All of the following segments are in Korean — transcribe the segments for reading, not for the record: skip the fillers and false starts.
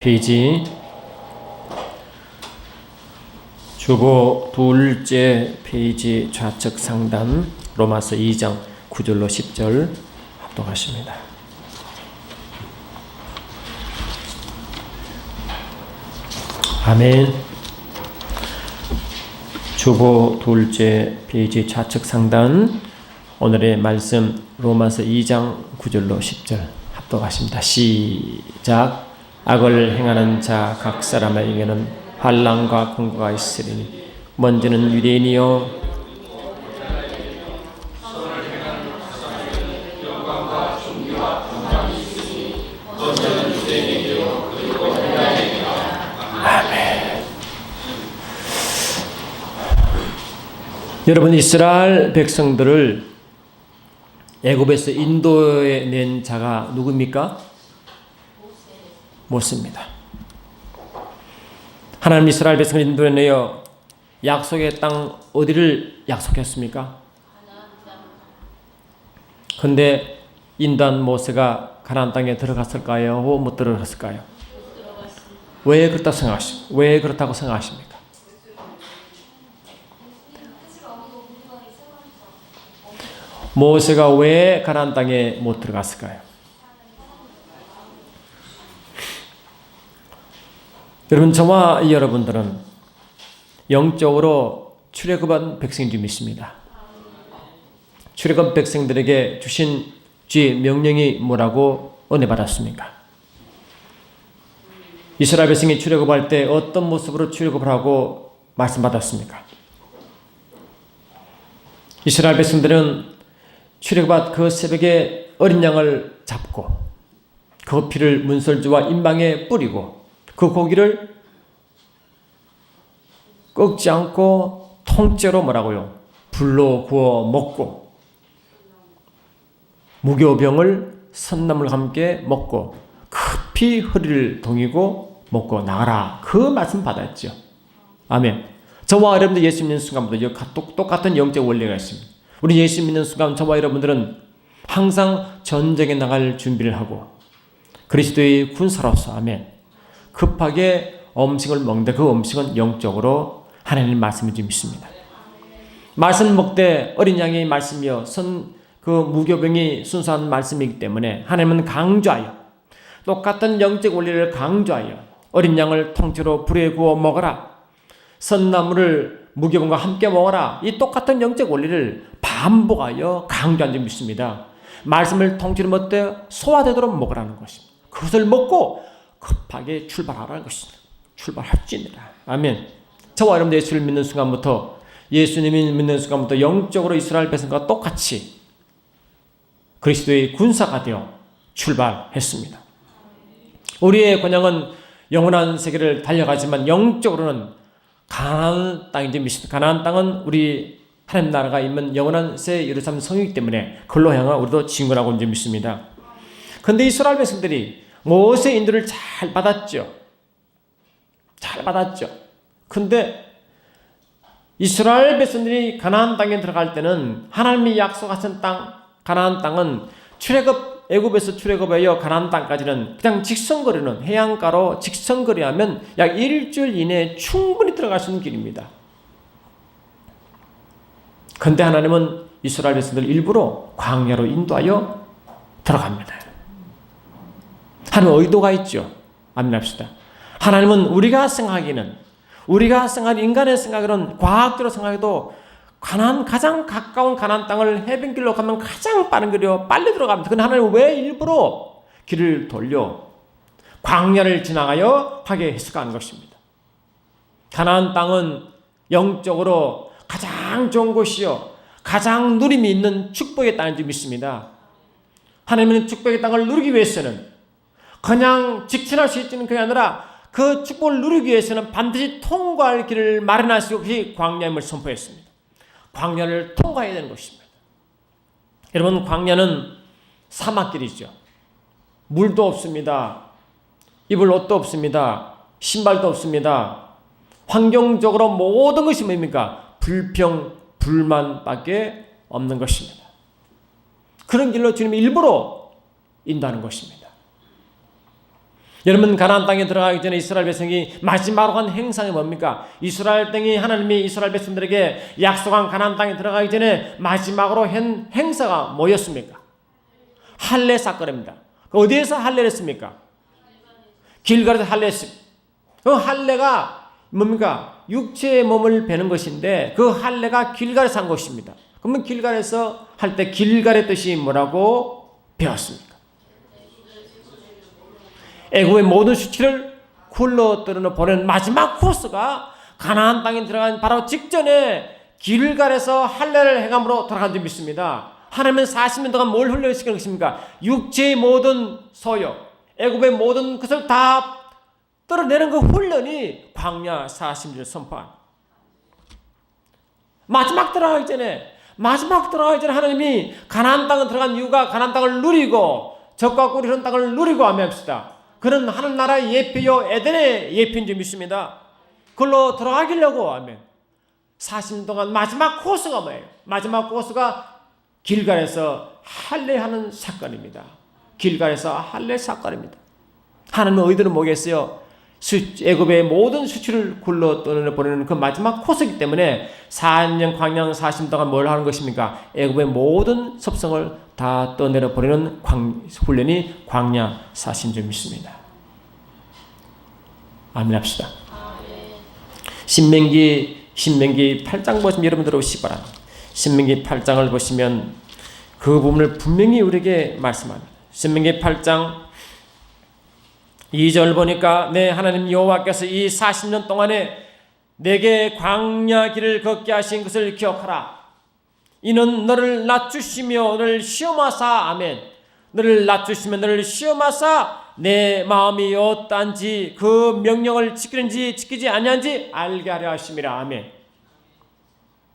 페이지 주보 둘째 페이지 좌측 상단 로마서 2장 9절로 10절 합독하십니다. 아멘. 주보 둘째 페이지 좌측 상단 오늘의 말씀 로마서 2장 9절로 10절 합독하십니다. 시작. 악을 행하는 자 각 사람에게는 환난과 공고가 있으리니 먼저는 유대인이요 아멘. 여러분, 이스라엘 백성들을 애굽에서 인도에 낸 자가 누굽니까? 모세입니다. 하나님 이스라엘 백성을 인도에 내어 약속의 땅 어디를 약속했습니까? 근데 인도한 모세가 가나안 땅에 들어갔을까요? 못 들어갔을까요? 왜 그렇다고 생각하십니까? 모세가 왜 가나안 땅에 못 들어갔을까요? 여러분, 저와 여러분들은 영적으로 출애굽한 백성인 줄 믿습니다. 출애굽 백성들에게 주신 주의 명령이 뭐라고 은혜 받았습니까? 이스라엘 백성이 출애굽할 때 어떤 모습으로 출애굽을 하고 말씀받았습니까? 이스라엘 백성들은 출애굽한 그 새벽에 어린 양을 잡고 그 피를 문설주와 임방에 뿌리고 그 고기를 꺾지 않고 통째로 뭐라고요? 불로 구워 먹고 무교병을 선나물과 함께 먹고 급히 허리를 동이고 먹고 나가라. 그 말씀 받았죠. 아멘. 저와 여러분들 예수 믿는 순간부터 똑같은 영적 원리가 있습니다. 우리 예수 믿는 순간 저와 여러분들은 항상 전쟁에 나갈 준비를 하고 그리스도의 군사로서 아멘. 급하게 음식을 먹는데 그 음식은 영적으로 하나님 말씀을 좀 믿습니다. 말씀 먹되 어린 양의 말씀이요 그 무교병이 순수한 말씀이기 때문에 하나님은 강조하여 똑같은 영적 원리를 강조하여 어린 양을 통째로 불에 구워 먹어라. 선나물을 무교병과 함께 먹어라. 이 똑같은 영적 원리를 반복하여 강조한 점 믿습니다. 말씀을 통째로 먹되 소화되도록 먹으라는 것입니다. 그것을 먹고 급하게 출발하라는 것입니다. 출발할지니라. 아멘. 저와 여러분들 예수를 믿는 순간부터 예수님을 믿는 순간부터 영적으로 이스라엘 백성과 똑같이 그리스도의 군사가 되어 출발했습니다. 우리의 권향은 영원한 세계를 달려가지만 영적으로는 가나안 땅인지 믿습니다. 가나안 땅은 우리 하나님 나라가 있는 영원한 새 예루살렘 성이기 때문에 그걸로 향한 우리도 진군하고 있는 줄 믿습니다. 그런데 이스라엘 백성들이 모세 인도를 잘 받았죠. 근데 이스라엘 백성들이 가나안 땅에 들어갈 때는 하나님이 약속하신 땅, 가나안 땅은 애굽에서 출애굽하여 가나안 땅까지는 그냥 직선거리는 해안가로 직선거리하면 약 일주일 이내에 충분히 들어갈 수 있는 길입니다. 근데 하나님은 이스라엘 백성들 일부러 광야로 인도하여 들어갑니다. 하나님 의도가 있죠. 아멘합시다. 하나님은 우리가 생각하기는 인간의 생각으로는 과학적으로 생각해도 가장 가까운 가나안 땅을 해변길로 가면 가장 빠른 길이요 빨리 들어갑니다. 그런데 하나님은 왜 일부러 길을 돌려 광야를 지나가여 하게 했을까 하는 것입니다. 가나안 땅은 영적으로 가장 좋은 곳이요 가장 누림이 있는 축복의 땅인 줄 믿습니다. 하나님은 축복의 땅을 누리기 위해서는 그냥 직진할 수 있지는 그게 아니라 그 축복을 누리기 위해서는 반드시 통과할 길을 마련하시고 그것이 광야임을 선포했습니다. 광야를 통과해야 되는 것입니다. 여러분, 광야는 사막길이죠. 물도 없습니다. 입을 옷도 없습니다. 신발도 없습니다. 환경적으로 모든 것이 뭡니까? 불평, 불만밖에 없는 것입니다. 그런 길로 주님이 일부러 인도하는 것입니다. 여러분, 가나안 땅에 들어가기 전에 이스라엘 백성이 마지막으로 한 행상이 뭡니까? 이스라엘 땅이 하나님이 이스라엘 백성들에게 약속한 가나안 땅에 들어가기 전에 마지막으로 한 행사가 뭐였습니까? 할례 사건입니다. 어디에서 할례를 했습니까? 길갈에서 할례했습니다. 그 할례가 뭡니까? 육체의 몸을 베는 것인데 그 할례가 길갈에서 한 것입니다. 그러면 길갈에서 할 때 길갈의 뜻이 뭐라고 배웠습니까? 애굽의 모든 수치를 굴러 떨어져 보낸 마지막 코스가 가나안 땅에 들어간 바로 직전에 길갈에서 할례를 행함으로 돌아간 줄 믿습니다. 하나님은 40년 동안 뭘 훈련시키는 것입니까? 육체의 모든 소욕, 애굽의 모든 것을 다 떨어내는 그 훈련이 광야 40년 선포한. 마지막 들어가기 전에 하나님이 가나안 땅에 들어간 이유가 가나안 땅을 누리고 적과 꿀이 흐르는 땅을 누리고 아멘합시다. 그는 하늘나라의 예표요 에덴의 예표인 줄 믿습니다. 그걸로 들어가기려고 아멘. 40년 동안 마지막 코스가 뭐예요? 마지막 코스가 길갈에서 할례하는 사건입니다. 길갈에서 할례 사건입니다. 하나님은 의도는 뭐겠어요? 애굽의 모든 수치를 굴러 떠내보내는 그 마지막 코스이기 때문에 4년 광야 40년 동안 뭘 하는 것입니까? 애굽의 모든 섭성을 다 떠내려보내는 훈련이 광야 40년 믿습니다. 아멘 합시다. 신명기 8장 보시면 여러분 들어오시기 바랍니다. 신명기 8장을 보시면 그 부분을 분명히 우리에게 말씀합니다. 신명기 8장 2절 보니까 내 하나님 여호와께서 이 40년 동안에 내게 광야 길을 걷게 하신 것을 기억하라. 이는 너를 낮추시며 너를 시험하사 아멘. 너를 낮추시며 너를 시험하사 내 마음이 어떠한지 그 명령을 지키는지 지키지 아니한지 알게 하려 하심이라 아멘.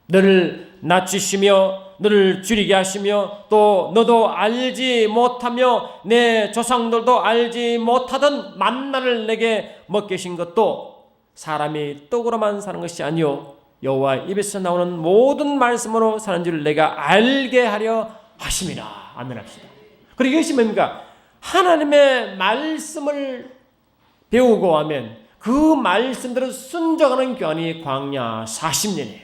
너를 낮추시며 너를 줄이게 하시며 또 너도 알지 못하며 내 조상들도 알지 못하던 만나를 내게 먹게 하신 것도 사람이 떡으로만 사는 것이 아니요 여호와 입에서 나오는 모든 말씀으로 사는 줄 내가 알게 하려 하심이라 아멘 합시다. 그리고 이것이 뭡니까? 하나님의 말씀을 배우고 하면 그 말씀대로 순종하는 교환이 광야 40년이에요.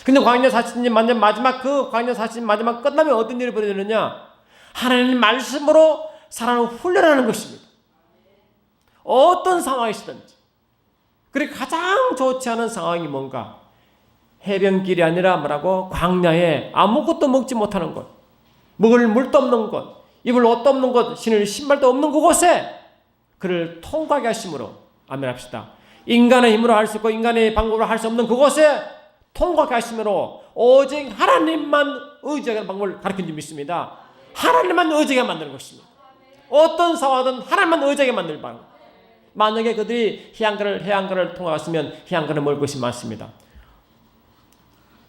근데 광야 40년 마지막 그 광야 40년 마지막 끝나면 어떤 일이 벌어지느냐? 하나님 말씀으로 사람을 훈련하는 것입니다. 어떤 상황이시든지. 그리고 가장 좋지 않은 상황이 뭔가? 해변길이 아니라 뭐라고? 광야에 아무것도 먹지 못하는 곳, 먹을 물도 없는 곳, 입을 옷도 없는 곳, 신을 신발도 없는 그곳에 그를 통과하게 하심으로 아멘 합시다. 인간의 힘으로 할 수 있고 인간의 방법으로 할 수 없는 그곳에 통과하게 하심으로 오직 하나님만 의지하는 방법을 가르친 줄 믿습니다. 하나님만 의지하게 만드는 것입니다. 어떤 상황이든 하나님만 의지하게 만들 방법. 만약에 그들이 해안가를 통과했으면 해안가를 먹을 것이 많습니다.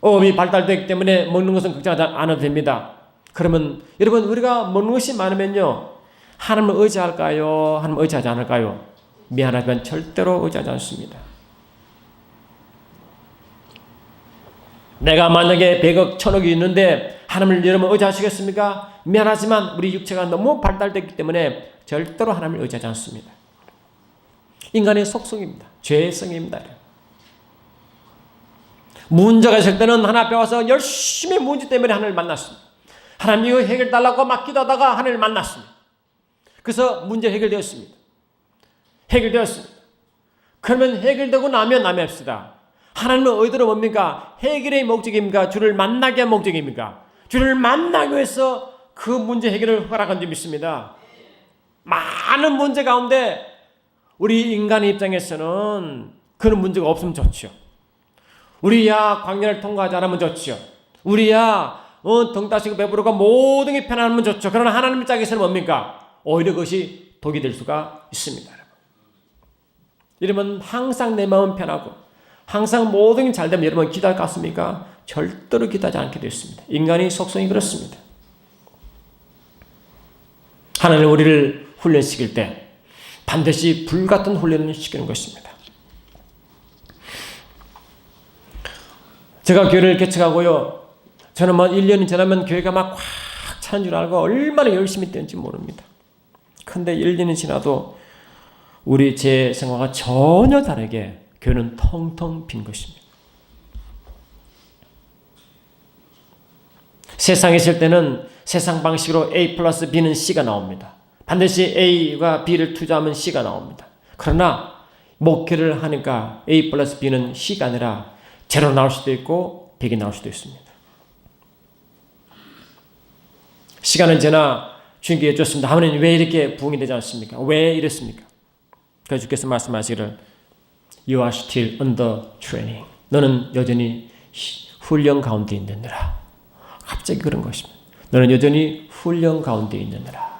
어업이 발달되기 때문에 먹는 것은 걱정하지 않아도 됩니다. 그러면 여러분 우리가 먹는 것이 많으면요 하나님을 의지할까요? 하나님을 의지하지 않을까요? 미안하지만 절대로 의지하지 않습니다. 내가 만약에 100억 1000억이 있는데 하나님을 여러분 의지하시겠습니까? 미안하지만 우리 육체가 너무 발달됐기 때문에 절대로 하나님을 의지하지 않습니다. 인간의 속성입니다. 죄성입니다. 문제가 있을 때는 하나 앞에 와서 열심히 문제 때문에 하나님을 만났습니다. 하나님 이거 해결달라고 막 기도하다가 하나님을 만났습니다. 그래서 문제 해결되었습니다. 그러면 해결되고 나면 합시다. 하나님은 의도로 뭡니까? 해결의 목적입니까? 주를 만나게 한 목적입니까? 주를 만나기 위해서 그 문제 해결을 허락한 줄 믿습니다. 많은 문제 가운데 우리 인간의 입장에서는 그런 문제가 없으면 좋죠. 우리야 광야를 통과하지 않으면 좋죠. 우리야 등 따시고 배부르고 모든 게 편안하면 좋죠. 그러나 하나님 입장에서는 뭡니까? 오히려 그것이 독이 될 수가 있습니다. 여러분 항상 내 마음은 편하고 항상 모든 게 잘 되면 여러분 기도할 것 같습니까? 절대로 기도하지 않게 되었습니다. 인간의 속성이 그렇습니다. 하나님 우리를 훈련시킬 때 반드시 불같은 훈련을 시키는 것입니다. 제가 교회를 개척하고요. 저는 1년이 지나면 교회가 막 꽉 차는 줄 알고 얼마나 열심히 뛰는지 모릅니다. 그 근데 1, 2년 지나도 우리 제 생활과 전혀 다르게 교회는 텅텅 빈 것입니다. 세상에 있을 때는 세상 방식으로 A 플러스 B는 C가 나옵니다. 반드시 A가 B를 투자하면 C가 나옵니다. 그러나 목회를 하니까 A 플러스 B는 C가 아니라 제로 나올 수도 있고 100이 나올 수도 있습니다. 시간은 지나 주님께 여쭙습니다. 하나님 왜 이렇게 부흥이 되지 않습니까? 왜 이랬습니까? 그래서 주께서 말씀하시기를 You are still under training. 너는 여전히 훈련 가운데 있느니라. 갑자기 그런 것입니다. 너는 여전히 훈련 가운데 있느니라.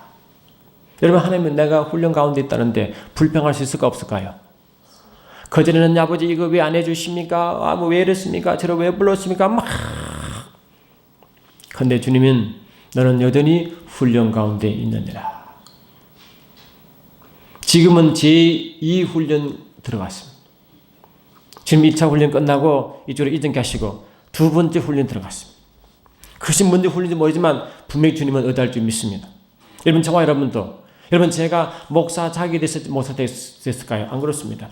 여러분 하나님은 내가 훈련 가운데 있다는데 불평할 수 있을까 없을까요? 그전에는 아버지 이거 왜 안 해주십니까? 뭐 왜 이랬습니까? 저를 왜 불렀습니까? 막. 근데 주님은 너는 여전히 훈련 가운데 있느니라. 지금은 제2 훈련 들어갔습니다. 지금 1차 훈련 끝나고 이쪽으로 이전케 하시고 두 번째 훈련 들어갔습니다. 그것이 뭔지 훈련인지 모르지만 분명히 주님은 의도할 줄 믿습니다. 여러분 저와 여러분도 여러분 제가 목사 자격이 목사 됐을까요? 안 그렇습니다.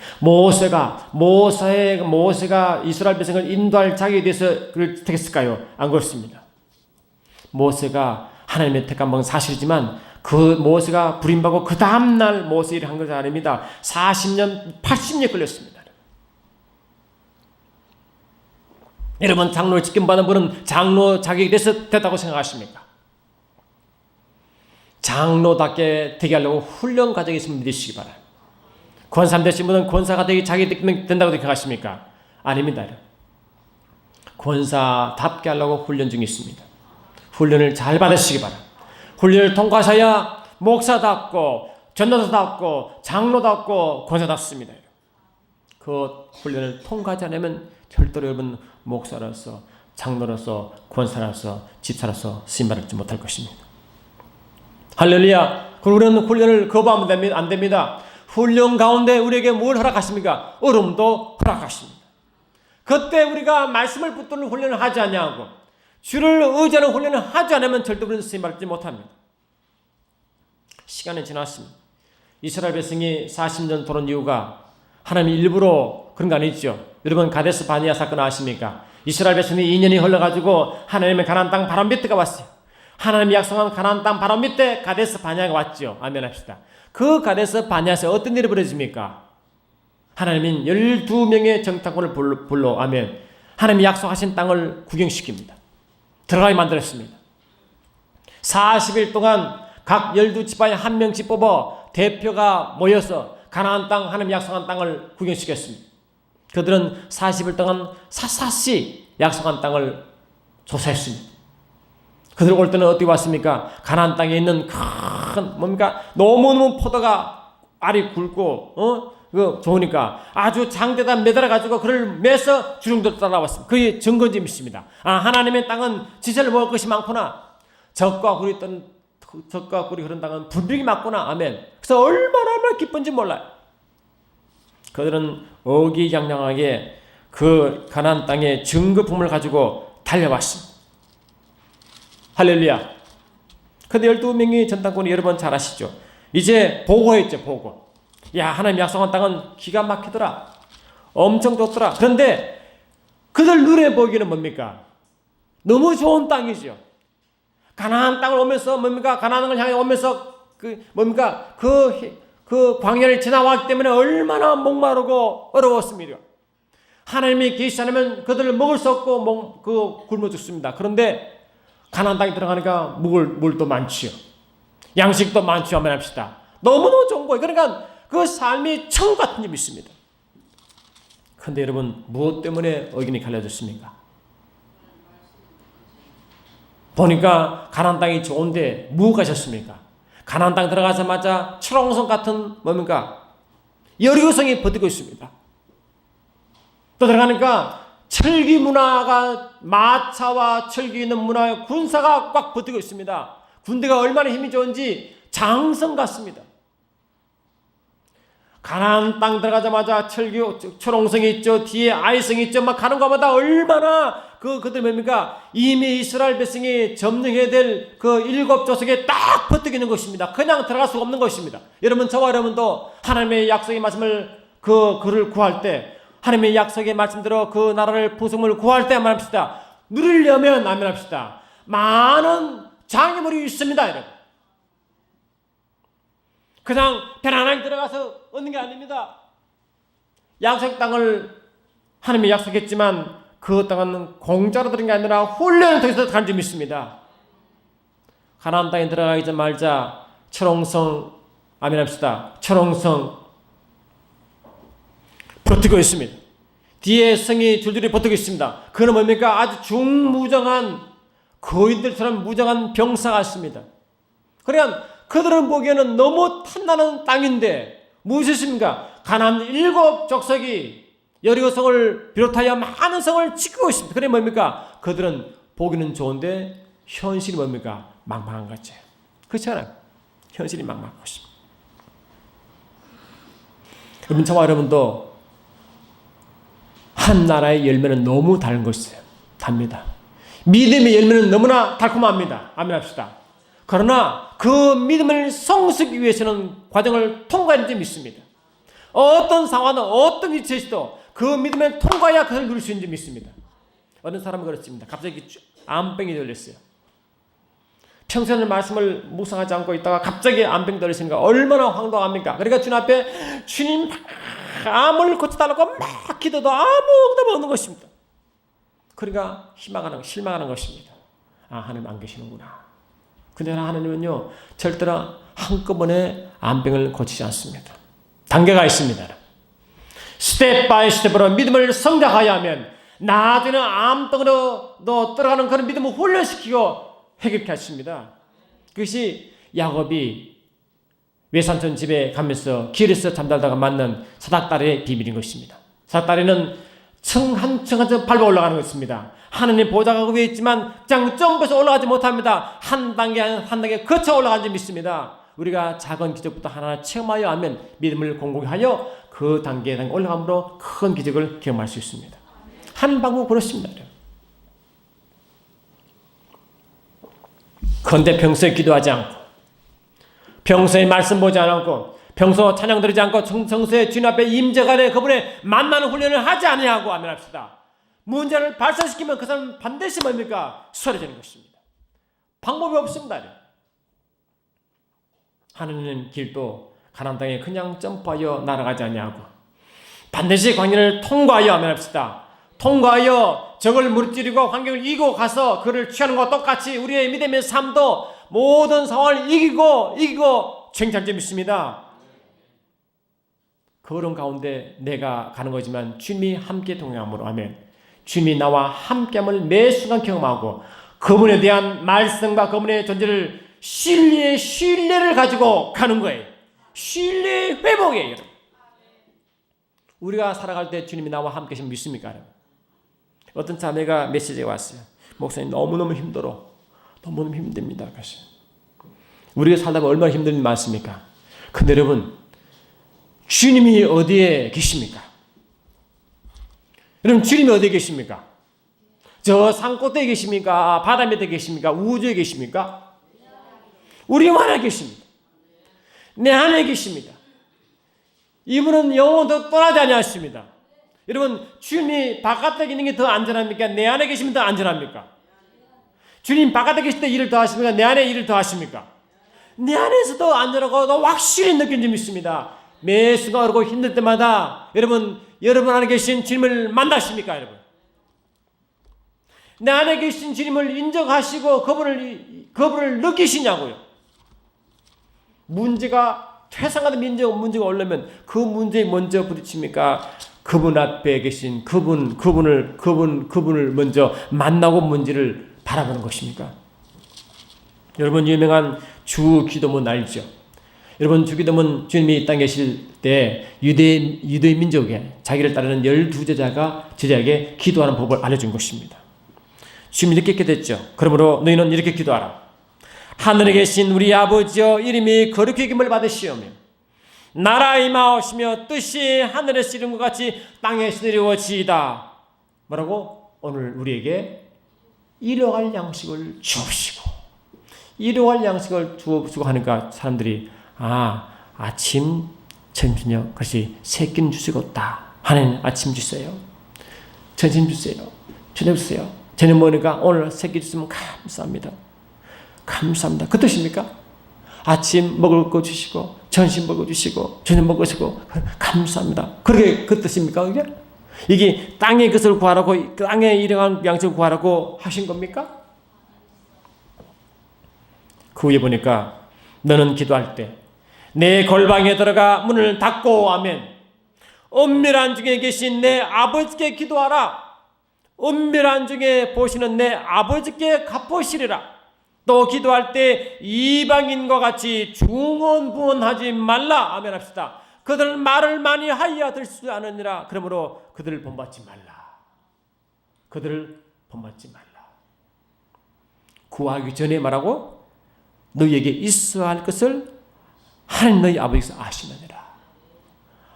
모세가 이스라엘 백성을 인도할 자격에 대해서 그를 택했을까요? 안 그렇습니다. 모세가 하나님의 택한 건 사실이지만 그 모세가 부림받고 그 다음날 모세 일을 한 것이 아닙니다. 40년 80년 걸렸습니다. 여러분 장로를 직분받은 분은 장로 자격이 됐다고 생각하십니까? 장로답게 되게 하려고 훈련 과정이 있으면 믿으시기 바랍니다. 권사 되신 분은 권사가 되기 자격이 된다고 생각하십니까? 아닙니다. 권사답게 하려고 훈련 중에 있습니다. 훈련을 잘 받으시기 바랍니다. 훈련을 통과하셔야 목사답고 전도사답고 장로답고 권사답습니다. 그 훈련을 통과하지 않으면 절대로 여러분 목사로서 장로로서 권사로서 집사로서 쓰임받지 못할 것입니다. 할렐루야. 그리고 우리는 훈련을 거부하면 안 됩니다. 훈련 가운데 우리에게 뭘 허락하십니까? 얼음도 허락하십니다. 그때 우리가 말씀을 붙드는 훈련을 하지 않냐고 주를 의지하는 훈련을 하지 않으면 절대 우리는 쓰임받지 못합니다. 시간이 지났습니다. 이스라엘 백성이 40년 돌은 이유가 하나님이 일부러 그런 거 아니죠. 여러분 가데스 바니아 사건 아십니까? 이스라엘 백성이 2년이 흘러가지고 하나님의 가나안 땅 바로 밑에가 왔어요. 하나님이 약속한 가나안 땅 바로 밑에 가데스 바니아가 왔죠. 아멘 합시다. 그 가데스 바니아에서 어떤 일이 벌어집니까? 하나님은 12명의 정탐꾼을 불러 아멘. 하나님이 약속하신 땅을 구경시킵니다. 들어가게 만들었습니다. 40일 동안 각 12지파에 한 명씩 뽑아 대표가 모여서 가나안 땅 하나님 약속한 땅을 구경시켰습니다. 그들은 40일 동안 샅샅이 약속한 땅을 조사했습니다. 그들 올 때는 어떻게 왔습니까? 가나안 땅에 있는 큰 뭡니까? 너무너무 포도가 알이 굵고 좋으니까 아주 장대다 매달아 가지고 그를 매서 주릉도 따라왔습니다. 그게 증거점이십니다. 하나님의 땅은 지체를 먹을 것이 많구나. 적과 꿀이 흐른 땅은 분명히 맞구나. 아멘. 그래서 얼마나 기쁜지 몰라요. 그들은 어기양양하게 그 가나안 땅의 증거품을 가지고 달려왔습니다. 할렐루야. 근데 12명의 전당꾼이 여러분 잘 아시죠? 이제 보고했죠. 보고. 야 하나님 약속한 땅은 기가 막히더라. 엄청 좋더라. 그런데 그들 눈에 보기는 뭡니까? 너무 좋은 땅이죠. 가나안 땅을 오면서 뭡니까? 가나안을 향해 오면서 그 광야를 지나왔기 때문에 얼마나 목마르고 어려웠습니다. 하나님이 계시지 않으면 그들을 먹을 수 없고 굶어 죽습니다. 그런데 가나안 땅에 들어가니까 물도 많지요. 양식도 많지요. 한번 합시다. 너무너무 좋은 거예요. 그러니까 그 삶이 천국 같은 점이 있습니다. 그런데 여러분 무엇 때문에 의견이 갈려졌습니까? 보니까 가나안 땅이 좋은데 뭐 가셨습니까? 가나안 땅 들어가자마자 철옹성 같은 여리고성이 버티고 있습니다. 또 들어가니까 철기 문화가 마차와 철기 있는 문화의 군사가 꽉 버티고 있습니다. 군대가 얼마나 힘이 좋은지 장성 같습니다. 가나안 땅 들어가자마자 철옹성이 있죠. 뒤에 아이성이 있죠. 막 가는 것마다 얼마나 그들이 뭡니까? 이미 이스라엘 백성이 점령해야 될 그 7족속에 딱 붙어 있는 것입니다. 그냥 들어갈 수가 없는 것입니다. 여러분, 저와 여러분도 하나님의 약속의 말씀을 그를 구할 때, 하나님의 약속의 말씀대로 그 나라를 부속을 구할 때 말합시다. 누리려면 아멘합시다. 많은 장애물이 있습니다, 여러분. 그냥 편안하게 들어가서 얻는 게 아닙니다. 약속 땅을 하나님이 약속했지만 그 땅은 공짜로 들은 게 아니라 훈련을 통해서 들어간 점이 있습니다. 가나안 땅에 들어가기 전 말자 철옹성 아멘합시다. 철옹성 버티고 있습니다. 뒤에 성이 줄줄이 버티고 있습니다. 그는 뭡니까? 아주 중무정한 거인들처럼 무정한 병사가 있습니다. 그러니까 그들은 보기에는 너무 탐나는 땅인데 무엇이십니까? 가나안 7족속이 여리고성을 비롯하여 많은 성을 지키고 있습니다. 그래 뭡니까? 그들은 보기는 좋은데 현실이 뭡니까? 막막한 거죠. 그렇지 않아요? 현실이 막막한 것입니다. 여러분, 저와 여러분도 한 나라의 열매는 너무 다른 것이에요. 답니다. 믿음의 열매는 너무나 달콤합니다. 아멘합시다. 그러나 그 믿음을 성숙하기 위해서는 과정을 통과하는 점이 있습니다. 어떤 상황은 어떤 위치에서도 그 믿음을 통과해야 그것을 누릴 수 있는 점이 있습니다. 어느 사람은 그렇습니다. 갑자기 암병이 걸렸어요. 평소에는 말씀을 묵상하지 않고 있다가 갑자기 암병 걸리시니까 얼마나 황당합니까? 그러니까 주님 앞에 주님 암을 고쳐달라고 막 기도도 아무 응답 없는 것입니다. 그러니까 실망하는 것입니다. 아, 하나님 안 계시는구나. 근데 하나님은요, 절대로 한꺼번에 암병을 고치지 않습니다. 단계가 있습니다. 스텝 바이 스텝으로 믿음을 성장하여 하면 나중에는 암덩이로 들어가는 그런 믿음을 훈련시키고 해결케 하십니다. 그것이 야곱이 외삼촌 집에 가면서 길에서 잠자다가 만난 사닥다리의 비밀인 것입니다. 사닥다리는 층 한 층 밟아 올라가는 것입니다. 하나님 보좌가 그 위에 있지만 그냥 점프해서 올라가지 못합니다. 한 단계 한 단계 거쳐 올라가는 점이 있습니다. 우리가 작은 기적부터 하나 체험하여 하면 믿음을 공고히 하여 그 단계에 올라감으로 큰 기적을 경험할 수 있습니다. 한 방법 그렇습니다. 그런데 평소에 기도하지 않고, 평소에 말씀 보지 않고, 평소 찬양 드리지 않고, 평소에 주님 앞에 임재간에 그분의 만나는 훈련을 하지 아니하고 아멘합시다. 문제를 발산시키면 그 사람은 반드시 뭡니까? 수월해지는 것입니다. 방법이 없습니다. 하나님 길도 가나안 땅에 그냥 점프하여 날아가지 아니하고 반드시 광야를 통과하여 아멘합시다. 통과하여 적을 무찌르고 환경을 이기고 가서 그를 취하는 것과 똑같이 우리의 믿음의 삶도 모든 상황을 이기고 쟁탈점이 있습니다. 그런 가운데 내가 가는 거지만 주님이 함께 동행함으로 하면 주님이 나와 함께함을 매 순간 경험하고 그분에 대한 말씀과 그분의 존재를 신뢰를 가지고 가는 거예요. 신뢰의 회복이에요. 여러분. 우리가 살아갈 때 주님이 나와 함께 계시면 믿습니까? 여러분? 어떤 자매가 메시지가 왔어요. 목사님 너무너무 힘들어. 너무너무 힘듭니다. 우리가 살다 보면 얼마나 힘든 일이 많습니까? 근데 여러분, 주님이 어디에 계십니까? 여러분, 주님이 어디에 계십니까? 저 산꼭대기에 계십니까? 바다 밑에 계십니까? 우주에 계십니까? 우리 안에 계십니다. 내 안에 계십니다. 이분은 영원도 떠나지 않으십니다. 여러분, 주님이 바깥에 있는 게 더 안전합니까? 내 안에 계시면 더 안전합니까? 주님 바깥에 계실 때 일을 더 하십니까? 내 안에 일을 더 하십니까? 내 안에서 더 안전하고 더 확실히 느낀 점이 있습니다. 매 순간 어렵고 힘들 때마다 여러분 안에 계신 주님을 만나십니까? 여러분, 내 안에 계신 주님을 인정하시고 그분을 느끼시냐고요. 문제가 퇴상하는 문제가 오려면 그 문제에 먼저 부딪힙니까? 그분 앞에 계신 그분을 먼저 만나고 문제를 바라보는 것입니까? 여러분, 유명한 주 기도문 알죠? 여러분, 주 기도문 주님이 이 땅에 계실 때 유대 민족에 자기를 따르는 12제자에게 기도하는 법을 알려준 것입니다. 주님이 이렇게 기도했죠. 그러므로 너희는 이렇게 기도하라. 하늘에 계신 우리 아버지여, 이름이 거룩히 여김을 받으시오며 나라 임하옵시며 뜻이 하늘에서 이룬 것 같이 땅에서 이루어지이다. 뭐라고? 오늘 우리에게 일용할 양식을 주옵시고, 일용할 양식을 주옵시고 하니까 사람들이 아침, 점심, 그것이 세 끼는 주시겠다. 하나님 아침 주세요. 점심 주세요. 저녁 주세요. 저녁 먹으니까 오늘 세 끼 주시면 감사합니다. 감사합니다. 그 뜻입니까? 아침 먹을 거 주시고, 점심 먹어 주시고, 저녁 먹어 주시고, 감사합니다. 그게 그 뜻입니까? 이게 땅의 것을 구하라고, 땅의 일용할 양식을 구하라고 하신 겁니까? 그 후에 보니까 너는 기도할 때 내 골방에 들어가 문을 닫고 아멘. 은밀한 중에 계신 내 아버지께 기도하라. 은밀한 중에 보시는 내 아버지께 갚으시리라. 또 기도할 때 이방인과 같이 중언부언하지 말라. 아멘 합시다. 그들은 말을 많이 하여야 될 수 않으니라. 그러므로 그들을 본받지 말라. 그들을 본받지 말라. 구하기 전에 말하고 너희에게 있어야 할 것을 하나님 너희 아버지께서 아시느니라.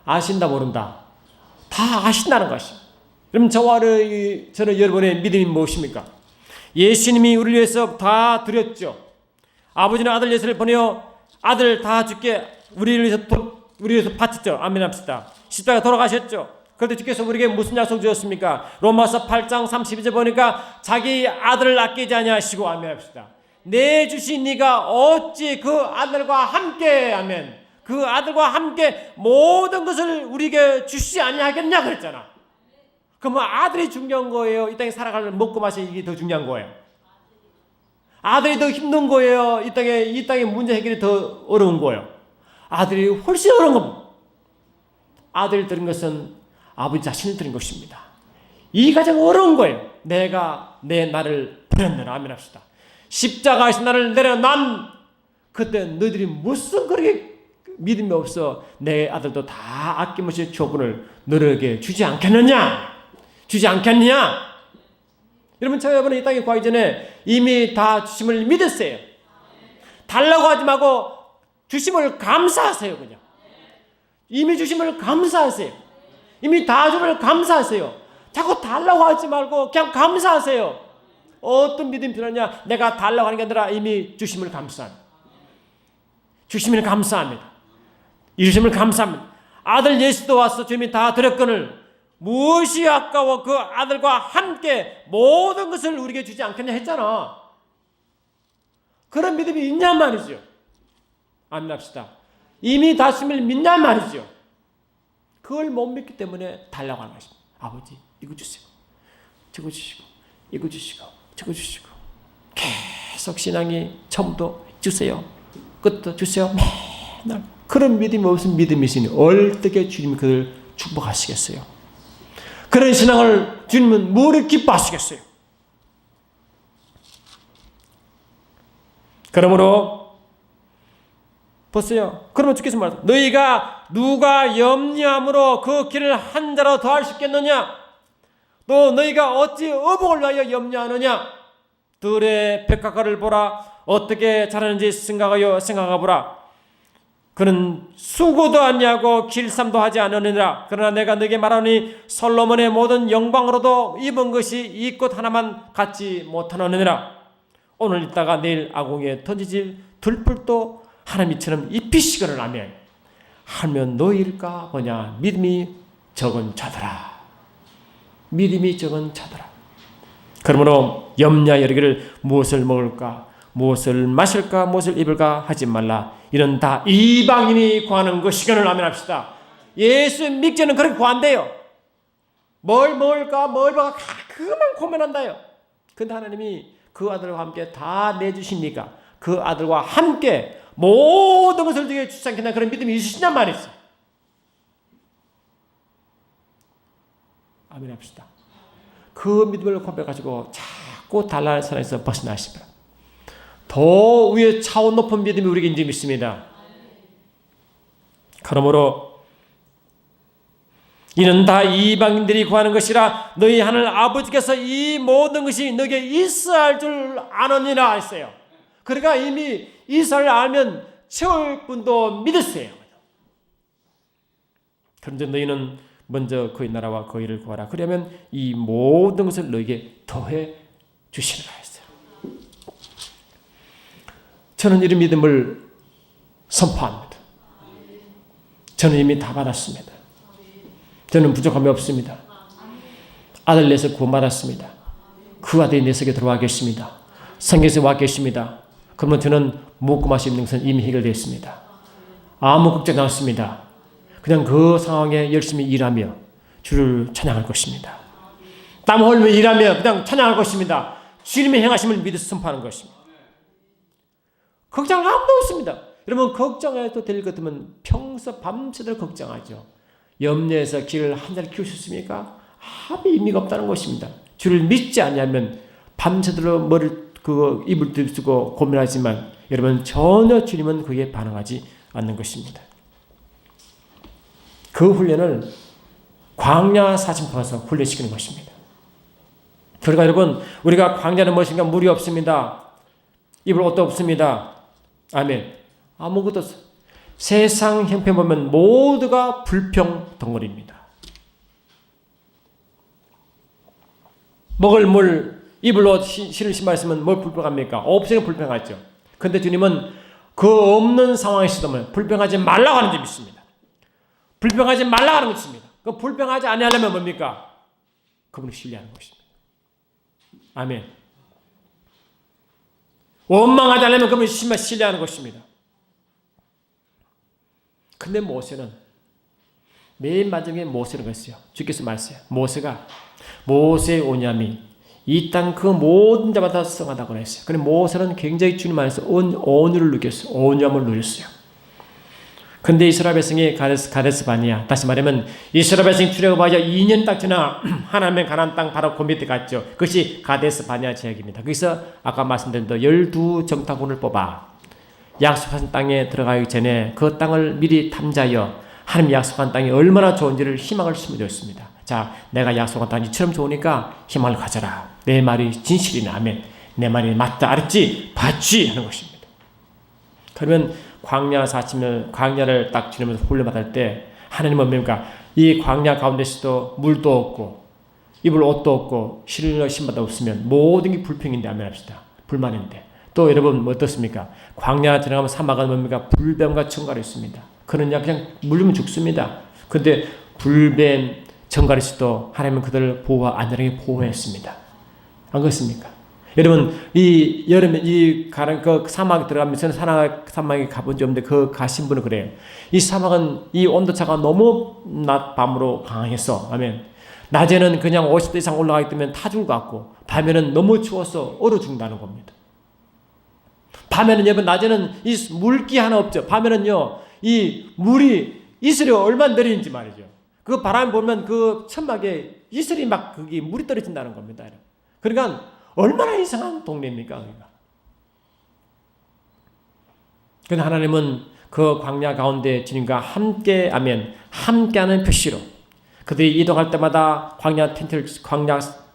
아신다 모른다? 다 아신다는 것입니다. 그럼 저는 여러분의 믿음이 무엇입니까? 예수님이 우리를 위해서 다 드렸죠. 아버지는 아들 예수를 보내어 아들 다 주께 우리를 위해서 바쳤죠. 아멘 합시다. 십자가 돌아가셨죠. 그런데 주께서 우리에게 무슨 약속 주셨습니까? 로마서 8장 32절 보니까 자기 아들을 아끼지 아니하시고 아멘 합시다. 내 주신 네가 어찌 그 아들과 함께 아멘 그 아들과 함께 모든 것을 우리에게 주시지 아니하겠냐 그랬잖아. 그럼 아들이 중요한 거예요? 이 땅에 살아가는 먹고 마시는 이게 더 중요한 거예요? 아들이 더 힘든 거예요? 이 땅의 문제 해결이 더 어려운 거예요? 아들이 훨씬 어려운 겁니다. 아들이 드린 것은 아버지 자신을 드린 것입니다. 이 가장 어려운 거예요. 내가 내 나를 버렸느라 아멘 합시다. 십자가에서 나를 내려난 그때 너희들이 무슨 그렇게 믿음이 없어 내 아들도 다 아낌없이 조건을 너에게 주지 않겠느냐? 주지 않겠느냐? 여러분 여러분은 이 땅에 구하기 전에 이미 다 주심을 믿으세요. 달라고 하지 말고 주심을 감사하세요. 그냥 이미 주심을 감사하세요. 이미 다 줌을 감사하세요. 자꾸 달라고 하지 말고 그냥 감사하세요. 어떤 믿음이 필요하냐? 내가 달라고 하는 게 아니라 이미 주심을 감사합니다. 주심을 감사합니다. 이 주심을 감사합니다. 아들 예수도 와서 주님이 다 드렸거늘 무엇이 아까워 그 아들과 함께 모든 것을 우리에게 주지 않겠냐 했잖아. 그런 믿음이 있냔 말이죠. 아멘 합시다. 이미 다 주심을 믿냔 말이죠. 그걸 못 믿기 때문에 달라고 하는 것입니다. 아버지 이거 주시고 저거 주시고 이거 주시고 저거 주시고 계속 신앙이 처음부터 주세요. 끝도 주세요. 맨날 그런 믿음이 없으면 믿음이시니 어떻게 주님이 그를 축복하시겠어요? 그런 신앙을 주님은 뭘 기뻐하시겠어요? 그러므로 보세요. 그러면 주께서 말합니다. 너희가 누가 염려함으로 그 길을 한 자로 더할 수 있겠느냐? 또 너희가 어찌 어복을 위하여 염려하느냐? 들의 백합과를 보라. 어떻게 자라는지 생각하 보라. 그는 수고도 아니하고 길쌈도 하지 않으니라. 그러나 내가 너에게 말하노니 솔로몬의 모든 영광으로도 입은 것이 이 꽃 하나만 갖지 못하느니라. 오늘 있다가 내일 아궁이에 던지질 들풀도 하나님이처럼 입히시거늘 아멘. 하면 너희일까 보냐. 믿음이 적은 자들아. 믿음이 적은 자들아. 그러므로 염려 여기를 무엇을 먹을까, 무엇을 마실까, 무엇을 입을까 하지 말라. 이는 다 이방인이 구하는 것이거늘 아멘 합시다. 예수 믿기 전에 그렇게 구한대요. 뭘 먹을까, 뭘 먹을까 그만 고민한다요. 근데 하나님이 그 아들과 함께 다 내주시니까 그 아들과 함께 모든 것을 되게 주지 않겠나 그런 믿음이 있으시냔 말이지. 아멘 합시다. 그 믿음을 고백하시고 자꾸 달라는 사람에서 벗어나시라. 더 위에 차원 높은 믿음이 우리에게 인지 믿습니다. 그러므로 이는 다 이방인들이 구하는 것이라 너희 하늘 아버지께서 이 모든 것이 너에게 있어야 할 줄 아느니라 했어요. 그러니까 이미 이사를 알면 채울 분도 믿으세요. 그런데 너희는 먼저 그의 나라와 그의 일을 구하라. 그러면 이 모든 것을 너에게 더해 주시리라 했어요. 저는 이런 믿음을 선포합니다. 저는 이미 다 받았습니다. 저는 부족함이 없습니다. 아들 내서 구원받았습니다. 그 아들이 내 속에 들어와 계십니다. 성경에서 와 계십니다. 그러면 저는 먹고 마시고 있는 것은 이미 해결되어 있습니다. 아무 걱정 않습니다. 그냥 그 상황에 열심히 일하며 주를 찬양할 것입니다. 땀 흘리며 일하며 그냥 찬양할 것입니다. 주님의 행하심을 믿어 선포하는 것입니다. 걱정 아무도 없습니다. 여러분 걱정해도 될 것 같으면 평소 밤새도록 걱정하죠. 염려해서 길을 한 달 키우셨습니까? 아무 의미가 없다는 것입니다. 주를 믿지 않으면 밤새도록 머리를 입을 들쓰고 고민하지만 여러분 전혀 주님은 그에 반응하지 않는 것입니다. 그 훈련을 광야 사진파에서 훈련시키는 것입니다. 그러니까 여러분 우리가 광야는 무엇인가? 물이 없습니다. 입을 옷도 없습니다. 아멘. 아무것도 없어요. 세상 형편 보면 모두가 불평 덩어리입니다. 먹을 물, 입을 옷, 신을 신발 있으면 뭘 불평합니까? 없으니까 불평하죠. 그런데 주님은 그 없는 상황에서도 불평하지 말라고 하는 점이 있습니다. 불평하지 말라고 하는 것입니다. 그 불평하지 않으려면 뭡니까? 그분을 신뢰하는 것입니다. 아멘. 원망하지 않으려면 그분을 신뢰하는 것입니다. 근데 모세는 맨 마지막에 모세는 그랬어요. 주께서 말했어요. 모세의 온유함이 이 땅 그 모든 자마다 성하다고 했어요. 그런데 모세는 굉장히 주님 안에서 온유를 느꼈어요. 온유함을 누렸어요. 근데 이스라엘 백성이 가데스 바네아, 다시 말하면 이스라엘 백성이 출애굽하여 2년 딱 지나 하나님의 가나안 땅 바로 그 밑에 갔죠. 그것이 가데스 바네아 지역입니다. 거기서 아까 말씀드린 대로 12정탐꾼을 뽑아 약속한 땅에 들어가기 전에 그 땅을 미리 탐지하여 하나님 약속한 땅이 얼마나 좋은지를 희망을 심어줬습니다. 자, 내가 약속한 땅이 이처럼 좋으니까 희망을 가져라. 내 말이 진실이나 아멘. 내 말이 맞다 알았지? 봤지? 하는 것입니다. 그러면 광야 40년 광야를 딱 지나면서 훈련받을 때 하나님은 뭡니까? 이 광야 가운데서도 물도 없고 입을 옷도 없고 신을 신발도 없으면 모든 게 불평인데 아멘 합시다. 불만인데 또 여러분 뭐 어떻습니까? 광야 지나가면 사막은 뭡니까? 불뱀과 청갈이 있습니다. 그러냐 그냥 물리면 죽습니다. 근데 불뱀 청갈에서도 하나님은 그들을 안전하게 보호했습니다. 안 그렇습니까? 여러분 이 여름에 이 가는 그 사막에 들어가면서 사막에 가본 적 없는데 그 가신 분은 그래요. 이 사막은 이 온도차가 너무 낮 밤으로 강해서 아멘. 낮에는 그냥 50도 이상 올라가기 때문에 타 죽을 것 같고 밤에는 너무 추워서 얼어 죽는다는 겁니다. 밤에는 여러분 낮에는 이 물기 하나 없죠. 밤에는요 이 물이 이슬이 얼마나 내리는지 말이죠. 그 바람 보면 그 천막에 이슬이 막 그게 물이 떨어진다는 겁니다. 그러니까 얼마나 이상한 동네입니까? 그런데 하나님은 그 광야 가운데 주님과 함께 아멘 함께하는 표시로 그들이 이동할 때마다 광야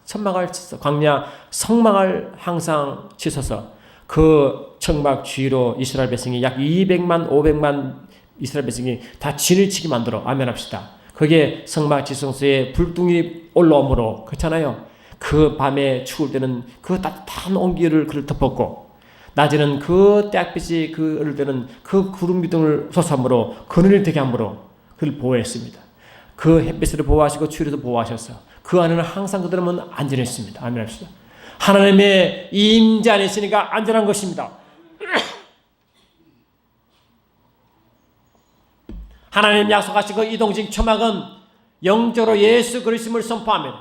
천막을 쳐서 광야 성막을 항상 치서서 그 천막 주위로 이스라엘 백성이 약 200만 500만 이스라엘 백성이 다 진을 치게 만들어 아멘 합시다. 그게 성막 지성소에 불똥이 올라오므로 그렇잖아요. 그 밤에 추울 때는 그 따뜻한 온기를 그를 덮었고 낮에는 그 떼약빛이 그를 때는 그 구름 기둥을 솟아므로 그늘을 되게 함으로 그를 보호했습니다. 그 햇빛을 보호하시고 추위에도 보호하셔서 그 안에는 항상 그들은 안전했습니다. 아멘 합시다. 하나님의 임재 안에 있으니까 안전한 것입니다. 하나님 약속하시고 이동식 초막은 영적으로 예수 그리스도를 선포하면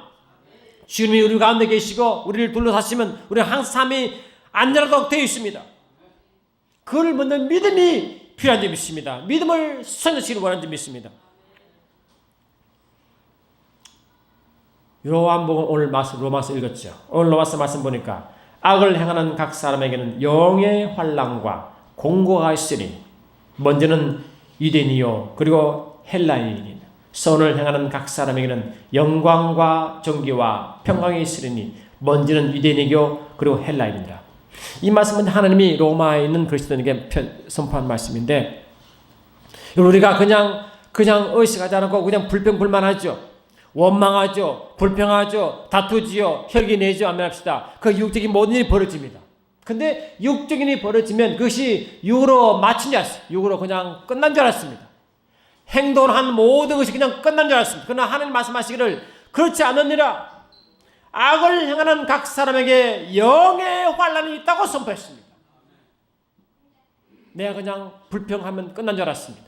주님이 우리 가운데 계시고 우리를 둘러사시면 우리 항상 삶이 안전하도록 되어 있습니다. 그를 믿는 믿음이 필요한 점이 있습니다. 믿음을 선전시키는 원하는 점이 있습니다. 요한복음 오늘 로마서 읽었죠. 오늘 로마서 말씀 보니까 악을 행하는 각 사람에게는 영의 환난과 공고가 있으니 먼저는 유대인이요 그리고 헬라인이니 선을 행하는 각 사람에게는 영광과 존귀와 평강이 있으리니 먼저는 유대인이요 그리고 헬라인이라. 이 말씀은 하나님이 로마에 있는 그리스도인에게 선포한 말씀인데 우리가 그냥 그냥 의식하지 않고 그냥 불평불만하죠. 원망하죠. 불평하죠. 다투지요. 혈기내죠. 아멘합시다. 그 육적인 모든 일이 벌어집니다. 근데 육적인 일이 벌어지면 그것이 육으로 마친 줄 알았어요. 육으로 그냥 끝난 줄 알았습니다. 행동한 모든 것이 그냥 끝난 줄 알았습니다. 그러나 하나님 말씀하시기를 그렇지 않느니라. 악을 행하는 각 사람에게 영의 환난이 있다고 선포했습니다. 내가 그냥 불평하면 끝난 줄 알았습니다.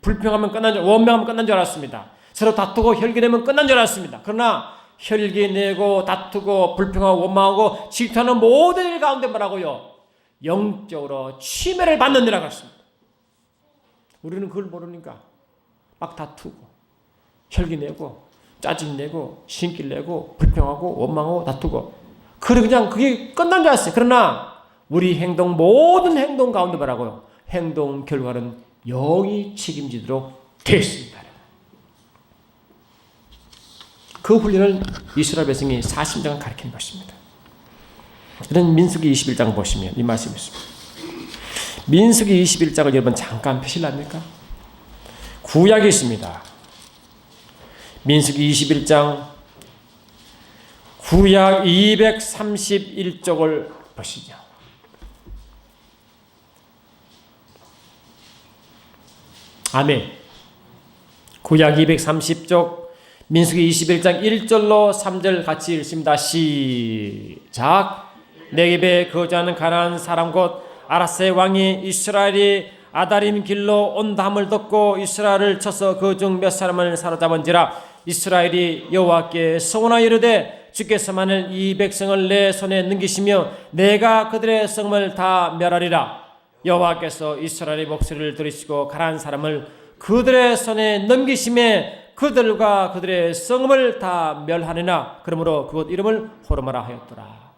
불평하면 끝난 줄, 원망하면 끝난 줄 알았습니다. 서로 다투고 혈기내면 끝난 줄 알았습니다. 그러나 혈기내고 다투고 불평하고 원망하고 질투하는 모든 일 가운데 뭐라고요? 영적으로 침해를 받는 일이라고 했습니다. 우리는 그걸 모르니까 막 다투고 혈기내고 짜증내고 신기내고 불평하고 원망하고 다투고 그냥 그게 끝난 줄 알았어요. 그러나 우리 행동 모든 행동 가운데 뭐라고요? 행동 결과는 영이 책임지도록 됐습니다. 그 훈련을 이스라엘 백성이 40장을 가르치는 것입니다. 이런 민수기 21장 보시면 이 말씀이 있습니다. 민수기 21장을 여러분 잠깐 펴실랍니까? 구약이 있습니다. 민수기 21장 구약 231쪽을 보시죠. 아멘. 구약 230쪽 민수기 21장 1절로 3절 같이 읽습니다. 시작. 네겝에 거주하는 가나안 사람 곧 아라스의 왕이 이스라엘이 아다림 길로 온다함을 듣고 이스라엘을 쳐서 그 중 몇 사람을 사로잡은지라. 이스라엘이 여호와께 서원하여 이르되 주께서 만일 이 백성을 내 손에 넘기시며 내가 그들의 성을 다 멸하리라. 여호와께서 이스라엘의 목소리를 들으시고 가나안 사람을 그들의 손에 넘기심에 그들과 그들의 성을 다 멸하리나. 그러므로 그곳 이름을 호르마라 하였더라.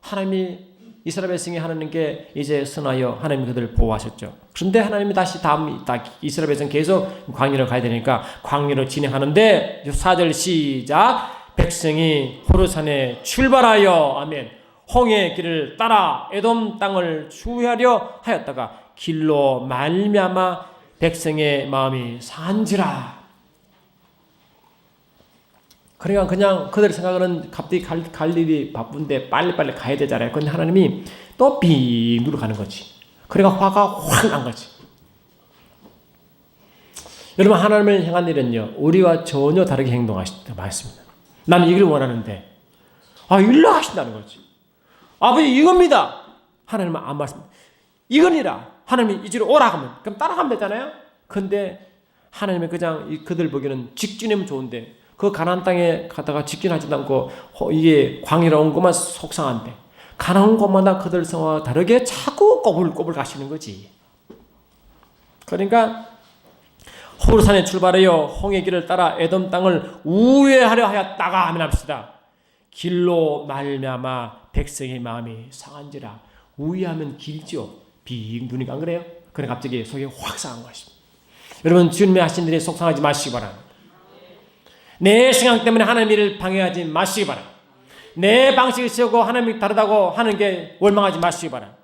하나님이 이스라엘 백성이 하나님께 이제 선하여 하나님이 그들을 보호하셨죠. 그런데 하나님이 다시 다음 이스라엘 백성 계속 광야로 가야 되니까 광야로 진행하는데 4절 시작. 백성이 호르산에 출발하여 아멘 홍해 길을 따라 에돔 땅을 추하려 하였다가 길로 말미암아 백성의 마음이 상한지라. 그러니까 그냥 그들 생각은 갑자기 갈 일이 바쁜데 빨리빨리 가야 되잖아요. 그런데 하나님이 또 빙 누르 가는 거지. 그러니까 화가 확 난 거지. 여러분 하나님을 향한 일은요 우리와 전혀 다르게 행동하시다 말씀입니다. 나는 이걸 원하는데 일로 하신다는 거지. 아버지 이겁니다. 하나님은 안 말씀. 이거니라. 하나님이 이리로 오라 하면 그럼 따라가면 되잖아요. 근데 하나님이 그냥 그들 보기에는 직진하면 좋은데 그 가나안 땅에 가다가 직진하지도 않고 이게 광야로 온 것만 속상한데 가나안 곳마다 그들 성화와 다르게 자꾸 꼬불꼬불 가시는 거지. 그러니까 호르산에 출발하여 홍해 길을 따라 에돔 땅을 우회하려 하였다가 하면 합시다. 길로 말미암아 백성의 마음이 상한지라. 우회하면 길죠. 빙 누니까 안 그래요? 그래 갑자기 속이 확 상한 것입니다. 여러분 주님의 하신 일에 속상하지 마시기 바랍니다. 내 생각 때문에 하나님 일을 방해하지 마시기 바랍니다. 내 방식을 세우고 하나님이 다르다고 하는 게 원망하지 마시기 바랍니다.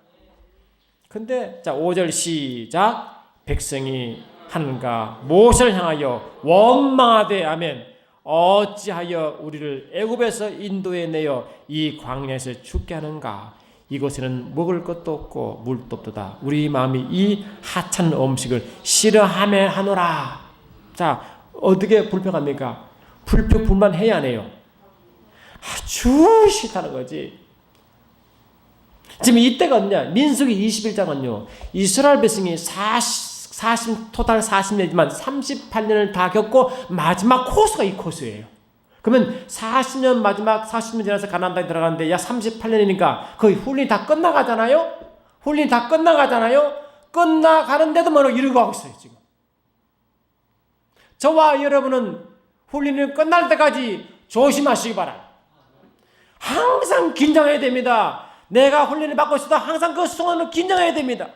근데 자 5절 시작. 백성이 하나님과 모세를 향하여 원망하되 아멘 어찌하여 우리를 애굽에서 인도해 내어 이 광야에서 죽게 하는가. 이곳에는 먹을 것도 없고 물도 없도다. 우리 마음이 이 하찮은 음식을 싫어하며 하노라. 자 어떻게 불평합니까? 불평불만해야 안 해요. 아주 싫다는 거지. 지금 이때가 언제냐? 민수기 21장은요. 이스라엘 백성이 토탈 40년이지만 38년을 다 겪고 마지막 코스가 이 코스예요. 그러면 40년 마지막 40년 지나서 가나안 땅에 들어가는데 약 38년이니까 거의 훈련이 다 끝나가잖아요. 훈련이 다 끝나가잖아요. 끝나가는데도 뭐 이러고 하고 있어요 지금. 저와 여러분은 훈련이 끝날 때까지 조심하시기 바랍니다. 항상 긴장해야 됩니다. 내가 훈련을 받고 있어도 항상 그 순간을 긴장해야 됩니다.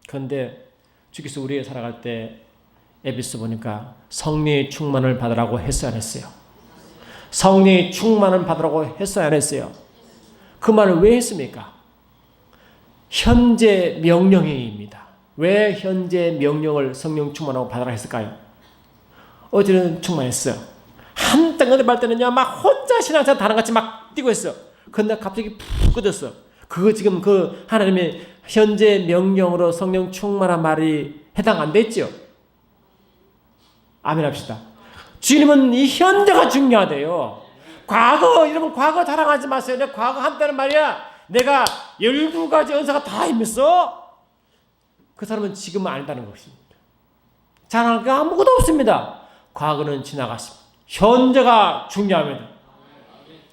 그런데 주께서 우리가 살아갈 때 에베소 보니까 성령의 충만을 받으라고 했어요 안 했어요? 성령의 충만을 받으라고 했어요 안 했어요? 그 말을 왜 했습니까? 현재 명령행위입니다. 왜 현재 명령을 성령 충만하고 받아라 했을까요? 어제는 충만했어요. 한땅 어디 말 때는요, 막 혼자 신앙생활 다른같이 막 뛰고 있어. 근데 갑자기 푹 꺼졌어. 그거 지금 그 하나님의 현재 명령으로 성령 충만한 말이 해당 안 됐죠? 아멘 합시다. 주님은 이 현재가 중요하대요. 과거, 여러분 과거 자랑하지 마세요. 내가 과거 한때는 말이야, 내가 12가지 은사가 다 임했어. 그 사람은 지금은 아니다는 것입니다. 자랑할 게 아무것도 없습니다. 과거는 지나갔습니다. 현재가 중요합니다.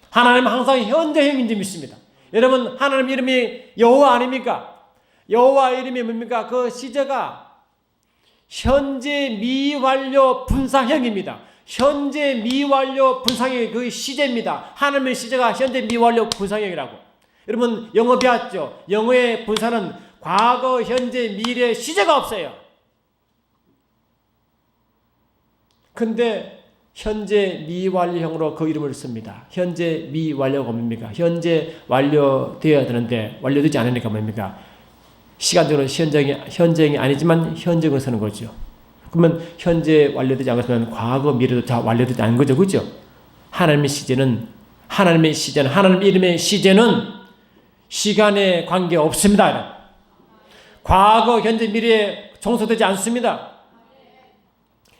하나님은 항상 현재형인 줄 믿습니다. 여러분 하나님 이름이 여호와 아닙니까? 여호와 이름이 뭡니까? 그 시제가 현재 미완료 분사형입니다. 현재 미완료 분사형이 그 시제입니다. 하나님의 시제가 현재 미완료 분사형이라고. 여러분 영어 배웠죠? 영어의 분사는 과거, 현재, 미래, 시제가 없어요. 근데 현재 미완료형으로 그 이름을 씁니다. 현재 미완료가 뭡니까? 현재 완료되어야 되는데 완료되지 않으니까 뭡니까? 시간적으로 현재형이 아니지만 현재형을 쓰는 거죠. 그러면 현재 완료되지 않았으면 과거, 미래도 다 완료되지 않은 거죠. 그죠? 하나님의 시제는 하나님 이름의 시제는 시간에 관계 없습니다. 과거, 현재, 미래에 종속되지 않습니다.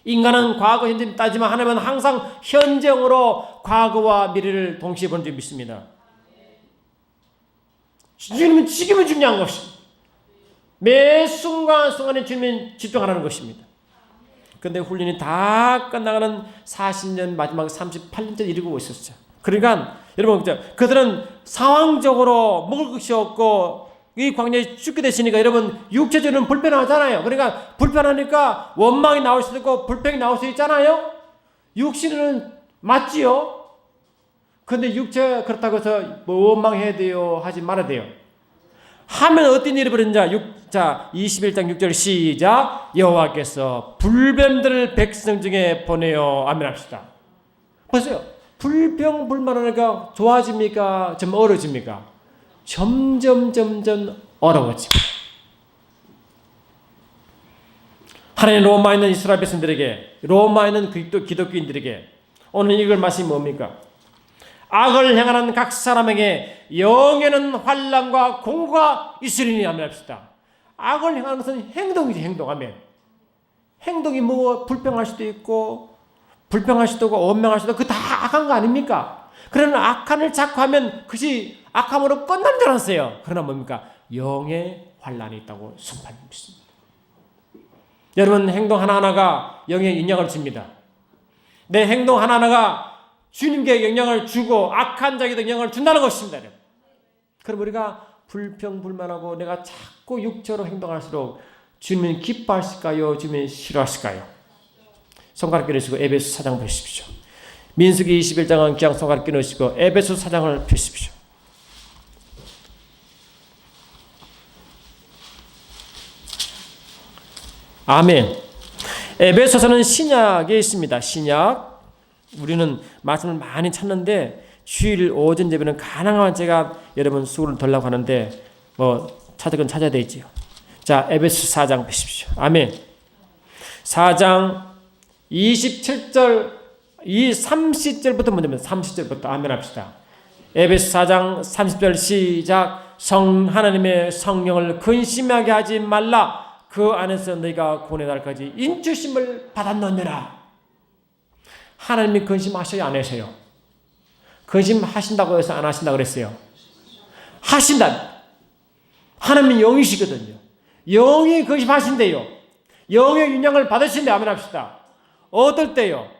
인간은 과거, 현재 따지만 하나님은 항상 현재형으로 과거와 미래를 동시에 보는 줄 믿습니다. 주님은 지금이 중요한 것입니다. 매 순간순간에 주님은 집중하라는 것입니다. 그런데 훈련이 다 끝나가는 40년 마지막 38년째 이루고 있었죠. 그러니까 여러분 그들은 상황적으로 먹을 것이 없고 이 광야에 죽게 됐으니까 여러분 육체적으로는 불편하잖아요. 그러니까 불편하니까 원망이 나올 수도 있고 불평이 나올 수 있잖아요. 육신은 맞지요. 근데 육체가 그렇다고 해서 뭐 원망해야 돼요? 하지 말아야 돼요. 하면 어떤 일이 벌어지냐. 자 21장 6절 시작. 여호와께서 불뱀들을 백성 중에 보내어 아멘 합시다. 보세요. 불평불만하니까 좋아집니까? 좀 어려집니까? 점점 어려워집니다. 하나님 로마에 있는 이스라엘 백성들에게, 로마에 있는 기독교인들에게 오늘 읽을 말씀이 뭡니까? 악을 행하는 각 사람에게 영에는 환난과 공고가 있으리니 아멘 합시다. 악을 행하는 것은 행동이지, 행동. 아멘. 행동이 뭐 불평할 수도 있고 불평할 수도 있고 원망할 수도 있고 그거 다 악한 거 아닙니까? 그러나 악한 일 자꾸 하면 그것이 악함으로 끝나는 줄 알았어요. 그러나 뭡니까? 영의 환난이 있다고 선포합니다. 여러분 행동 하나하나가 영의 영향을 줍니다. 내 행동 하나하나가 주님께 영향을 주고 악한 자에게 영향을 준다는 것입니다. 그럼 우리가 불평불만하고 내가 자꾸 육체로 행동할수록 주님은 기뻐하실까요? 주님은 싫어하실까요? 손가락 끼우시고 에베소 4장 보십시오. 민수기 21장은 그냥 손가락 끼우시고 에베소 4장을 보십시오. 아멘. 에베소서는 신약에 있습니다. 신약. 우리는 말씀을 많이 찾는데 주일 오전 예배는 가능한 제가 여러분 수고를 덜라고 하는데 뭐 찾을 건 찾아야 되지요. 자, 에베소 4장 보십시오. 아멘. 4장 27절 이 30절부터 먼저 30절부터 아멘 합시다. 에베소 4장 30절 시작. 하나님의 성령을 근심하게 하지 말라. 그 안에서 너희가 구원의 날까지 인주심을 받았느니라. 하나님이 근심하셔야 안 하세요? 근심하신다고 해서 안 하신다고 그랬어요? 하신다. 하나님은 영이시거든요. 영이 근심하신대요. 영의 영향을 받으신대. 아멘 합시다. 어떨 때요?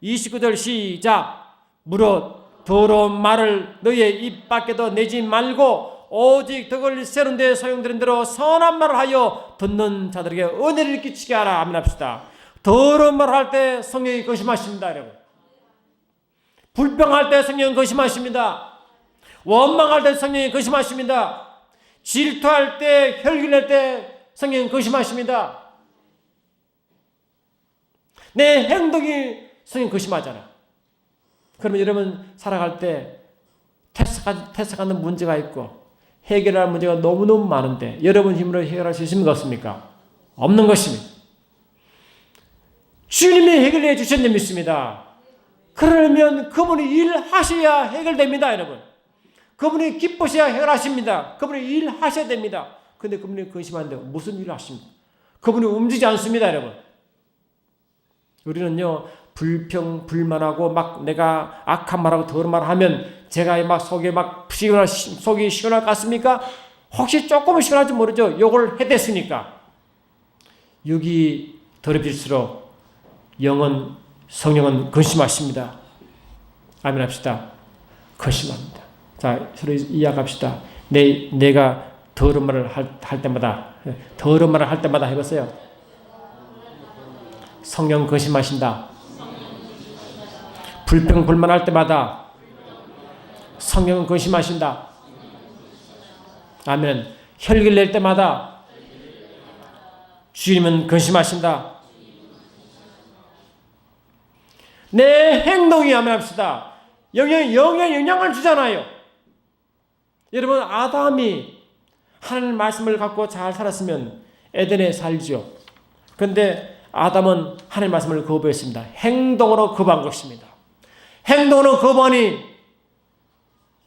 29절 시작. 무릇 더러운 말을 너희의 입 밖에도 내지 말고 오직 덕을 세운 데 소용되는 대로 선한 말을 하여 듣는 자들에게 은혜를 끼치게 하라. 아멘 합시다. 더러운 말을 할 때 성령이 근심하십니다. 여러분. 불평할 때 성령이 근심하십니다. 원망할 때 성령이 근심하십니다. 질투할 때, 혈기낼 때 성령이 근심하십니다. 내 행동이 성령이 근심하잖아. 그러면 여러분 살아갈 때 태석하는 문제가 있고 해결할 문제가 너무너무 많은데 여러분 힘으로 해결할 수 있습니까? 없습니까? 없는 것입니다. 주님이 해결해 주셨는 믿습니다. 그러면 그분이 일하셔야 해결됩니다, 여러분. 그분이 기쁘셔야 해결하십니다. 그분이 일하셔야 됩니다. 근데 그분이 근심한데 무슨 일을 하십니까? 그분이 움직이지 않습니다, 여러분. 우리는요, 불만하고 막 내가 악한 말하고 더러운 말 하면 제가 막 속이 시원할 것 같습니까? 혹시 조금은 시원할지 모르죠. 욕을 해댔으니까. 육이 더럽힐수록 성령은 근심하십니다. 아멘 합시다. 근심합니다. 자, 서로 이야기합시다. 내가 더러운 말을 할 때마다 해보세요. 성령 근심하신다. 불평불만할 때마다 성령은 근심하신다. 아멘. 혈기를 낼 때마다 주님은 근심하신다. 내 행동이 아멘 합시다. 영에 영향을 주잖아요. 여러분, 아담이 하나님 말씀을 갖고 잘 살았으면 에덴에 살죠. 그런데 아담은 하나님 말씀을 거부했습니다. 행동으로 거부한 것입니다. 행동으로 거부하니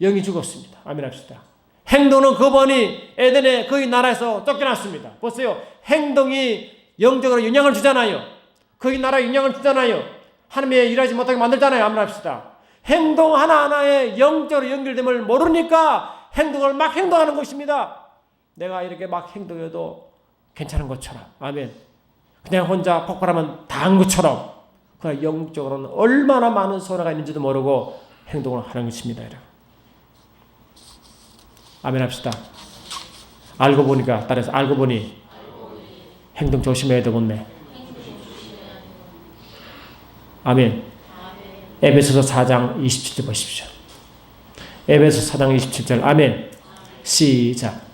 영이 죽었습니다. 아멘 합시다. 행동으로 거부하니 에덴의 거의 나라에서 쫓겨났습니다. 보세요. 행동이 영적으로 영향을 주잖아요. 거기 나라에 영향을 주잖아요. 하나님의 일하지 못하게 만들잖아요. 아멘 합시다. 행동 하나하나에 영적으로 연결됨을 모르니까 행동을 막 행동하는 것입니다. 내가 이렇게 막 행동해도 괜찮은 것처럼. 아멘. 그냥 혼자 폭발하면 당한 것처럼. 그러나 영적으로는 얼마나 많은 손해가 있는지도 모르고 행동을 하는 것입니다. 여러분. 아멘 합시다. 알고 보니 행동 조심해야 되겠네. 아멘. 에베소서 4장 27절 보십시오. 에베소 4장 27절. 아멘. 시작.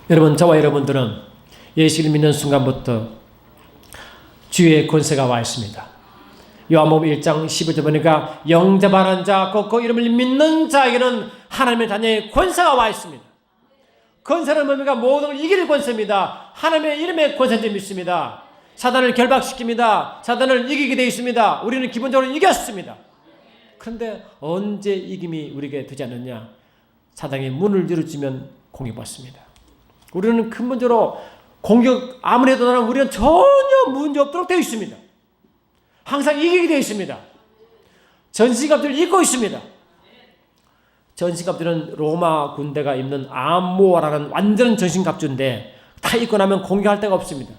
여러분, 저와 여러분들은 예수를 믿는 순간부터 주의 권세가 와 있습니다. 요한복음 1장 15절 보니까 영접하는 자, 곧 그 이름을 믿는 자에게는 하나님의 자녀의 권세가 와 있습니다. 권세는 뭡니까? 모든 걸 이길 권세입니다. 하나님의 이름의 권세인지 믿습니다. 사단을 결박시킵니다. 사단을 이기게 되어 있습니다. 우리는 기본적으로 이겼습니다. 그런데 언제 이김이 우리에게 되지 않느냐? 사단이 문을 열어주면 공격받습니다. 우리는 근본적으로 공격 아무래도 나는 우리는 전혀 문제 없도록 되어 있습니다. 항상 이기게 되어 있습니다. 전신갑주를 입고 있습니다. 전신갑주는 로마 군대가 입는 암모라는 완전 전신갑주인데 다 입고 나면 공격할 데가 없습니다.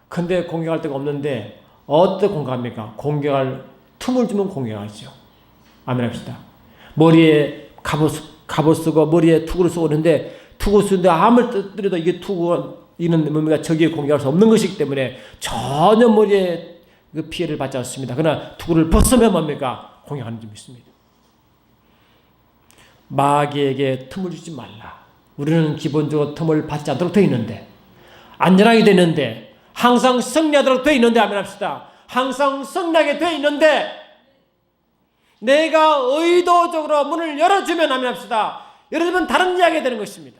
근데 공격할 데가 없는데 어떻게 공격합니까? 공격할 틈을 주면 공격하죠. 아멘 합시다. 머리에 갑옷 쓰고 머리에 투구를 쓰고 있는데 투구 쓰는데 아무리 뜨더라도 이게 투구가 이는 뭡니까? 적에게 공격할 수 없는 것이기 때문에 전혀 머리에 그 피해를 받지 않습니다. 그러나 투구를 벗으면 뭡니까? 공격하는 점 있습니다. 마귀에게 틈을 주지 말라. 우리는 기본적으로 틈을 받지 않도록 되어 있는데 안전하게 되는데 항상 승리하도록 되어 있는데 아멘 합시다. 항상 승리하게 되어 있는데 내가 의도적으로 문을 열어주면 아멘 합시다. 열어주면 다른 이야기가 되는 것입니다.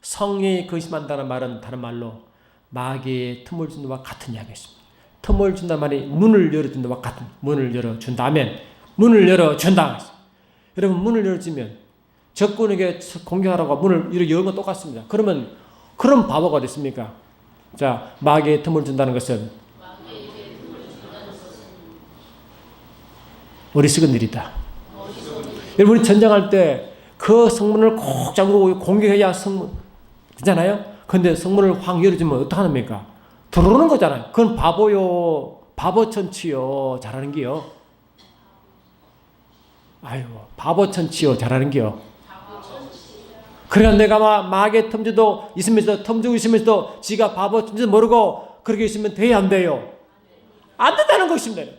성령이 근심한다는 말은 다른 말로 마귀의 틈을 준다 와 같은 이야기였습니다. 틈을 준다는 말이 문을 열어준다 와 같은 문을 열어준다면 문을 열어준다. 여러분 문을 열어주면 적군에게 공격하라고 문을 이렇게 열는 건 똑같습니다. 그러면 그런 바보가 됐습니까? 자, 마귀의 틈을 준다는 것은 어리석은 일이다. 여러분이 전쟁할 때 그 성문을 꼭 잠그고 공격해야 성문 되잖아요. 근데 성문을 확 열어주면 어떡합니까? 들어오는 거잖아요. 그건 바보요. 바보천치요. 잘하는 게요. 아이고, 바보천치요. 잘하는 게요. 그러니까 내가 마귀의 틈주도 있으면서 틈주고 있으면서도 지가 바보천치도 모르고 그렇게 있으면 돼야 안 돼요. 안 된다는 것입니다.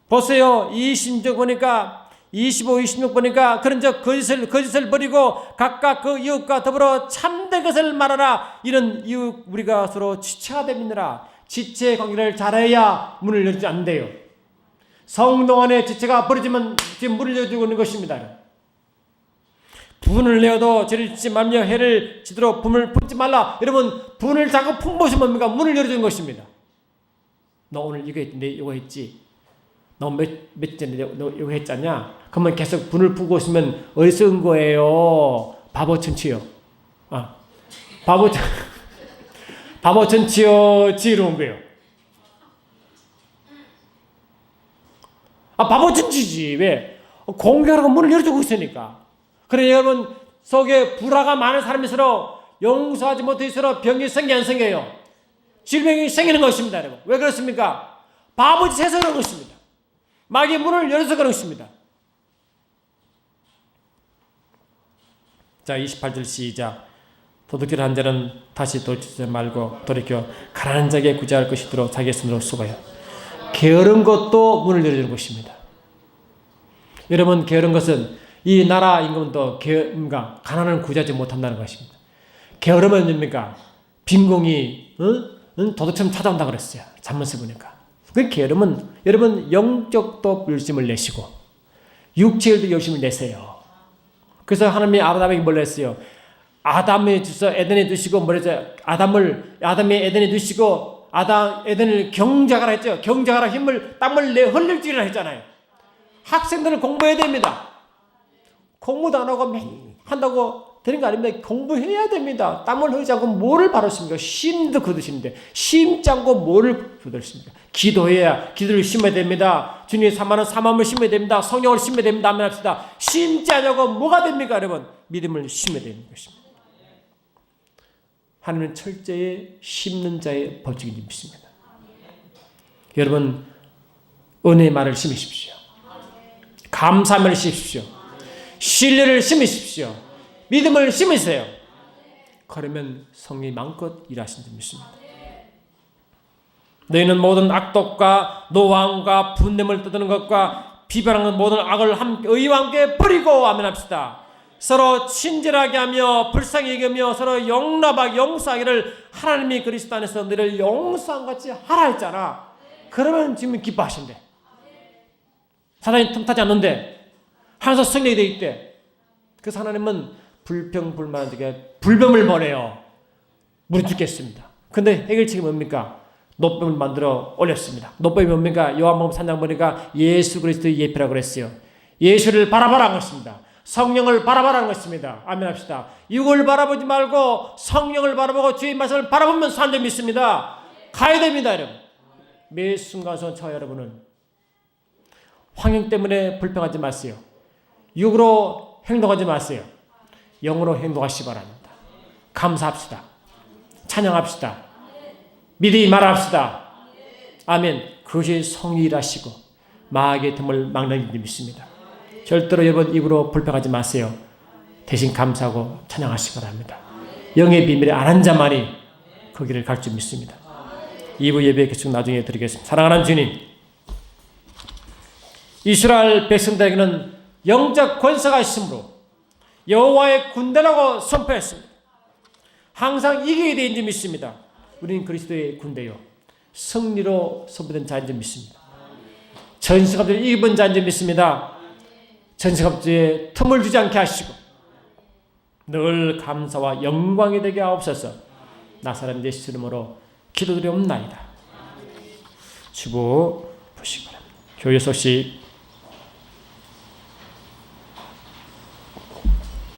보세요. 이 신적 보니까 25, 26 보니까 그런 적 거짓을 버리고 각각 그 이웃과 더불어 참된 것을 말하라. 이런 이웃 우리가 서로 지체가 됩니다. 지체 관계를 잘해야 문을 열지 안 돼요. 성동 안에 지체가 버려지면 지금 문을 열어주고 있는 것입니다. 분을 내어도 죄를 짓지 말며 해를 지도록 분을 품지 말라. 여러분, 분을 자꾸 품것이 뭡니까? 문을 열어주는 것입니다. 너 오늘 이거 했는데 이거 했지. 너 며칠 전에 너 이거 했잖냐? 그러면 계속 분을 품고 있으면 어리석은 거예요. 바보 천치요. 바보 천치요. 지혜로운 거예요. 바보 천치지. 왜? 공개하라고 문을 열어주고 있으니까. 그래 여러분 속에 불화가 많은 사람이 서로 용서하지 못해 서로 병이 생기 안 생겨요? 질병이 생기는 것입니다. 여러분. 왜 그렇습니까? 바보짓해서 그런 것입니다. 마귀의 문을 열어서 그런 것입니다. 자, 28절 시작. 도둑질 한 자는 다시 돌이키지 말고 돌이켜 가난한 자에게 구제할 것이도록 자기의 손으로 수고해요. 게으른 것도 문을 열어주는 것입니다. 여러분, 게으른 것은 이 나라 임금도 가난을 구제하지 못한다는 것입니다. 게으르면 뭡니까? 빈공이 도둑처럼 찾아온다 그랬어요. 잠언서 보니까. 그 게으르면 여러분 영적도 열심을 내시고 육체일도 열심을 내세요. 그래서 하나님이 아담에게 뭘 했어요? 아담에 주서 에덴에 두시고 아담이 에덴에 두시고 에덴을 경작하라 했죠. 경작하라 힘을 땀을 내 흘릴지라 했잖아요. 학생들은 공부해야 됩니다. 공부도 안 하고 한다고 되는 거 아닙니다. 공부해야 됩니다. 땀을 흘리지 않고 뭐를 바르십니까? 심도 거두시는데 심지 않고 뭐를 거두십니까? 기도해야 기도를 심어야 됩니다. 주님의 사모하는 사모함을 심어야 됩니다. 성령을 심어야 됩니다. 아멘 합시다. 심지 않냐고 뭐가 됩니까? 여러분 믿음을 심어야 되는 것입니다. 하나님은 철저히 심는 자의 법칙을 믿습니다. 여러분 은혜의 말을 심으십시오. 감사함을 심으십시오. 신뢰를 심으십시오. 믿음을 심으세요. 그러면 성령이 마음껏 일하신 줄 믿습니다. 너희는 모든 악독과 노함과 분냄을 떠드는 것과 비방하는 모든 악을 의와 함께 버리고 아멘 합시다. 서로 친절하게 하며 불쌍히 여기며 서로 용납하게 용서하기를 하나님이 그리스도 안에서 너희를 용서한 같이 하라 했잖아. 그러면 지금 기뻐하신대. 사단이 틈타지 않는데 항상 성령이 되어 있대. 그래서 하나님은 불평불만하게 불뱀을 보내요. 물이 죽겠습니다. 근데 해결책이 뭡니까? 노뱀을 만들어 올렸습니다. 노뱀이 뭡니까? 요한복음 3장 보니까 예수 그리스도의 예표라고 그랬어요. 예수를 바라보라는 것입니다. 성령을 바라보라는 것입니다. 아멘 합시다. 육을 바라보지 말고 성령을 바라보고 주의 말씀을 바라보면서 산 점 믿습니다. 가야 됩니다, 여러분. 매 순간순간 저 여러분은 환경 때문에 불평하지 마세요. 육으로 행동하지 마세요. 영으로 행동하시기 바랍니다. 감사합시다. 찬양합시다. 믿음이 말합시다. 아멘. 그것이 성의라시고 마귀의 틈을 막는 줄 믿습니다. 절대로 여러분 입으로 불평하지 마세요. 대신 감사하고 찬양하시기 바랍니다. 영의 비밀을 아는 자만이 그 길을 갈 줄 믿습니다. 2부 예배 계속 나중에 드리겠습니다. 사랑하는 주님, 이스라엘 백성들에게는 영적 권세가 있으므로 여호와의 군대라고 선포했습니다. 항상 이기게 되는 줄 믿습니다. 우리는 그리스도의 군대요 승리로 선포된 자인 줄 믿습니다. 전승갑주를 이기본 자인 줄 믿습니다. 전승갑주에 틈을 주지 않게 하시고 늘 감사와 영광이 되게 하옵소서. 나사렛 예수 이름으로 기도드리옵나이다. 주보 보시기 바랍니다. 교회 소식